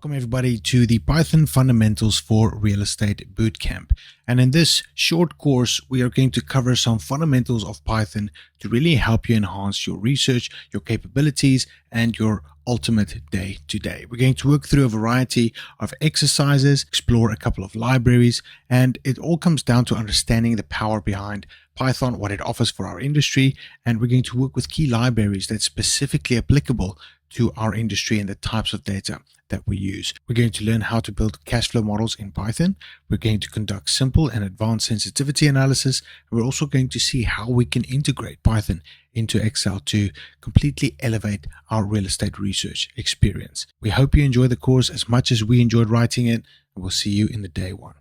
Welcome everybody to the Python Fundamentals for Real Estate Bootcamp. And in this short course, we are going to cover some fundamentals of Python to really help you enhance your research, your capabilities, and your ultimate day-to-day. We're going to work through a variety of exercises, explore a couple of libraries, and it all comes down to understanding the power behind Python, what it offers for our industry, and we're going to work with key libraries that's specifically applicable to our industry and the types of data that we use. We're going to learn how to build cash flow models in Python. We're going to conduct simple and advanced sensitivity analysis. And we're also going to see how we can integrate Python into Excel to completely elevate our real estate research experience. We hope you enjoy the course as much as we enjoyed writing it, and we'll see you in the day one.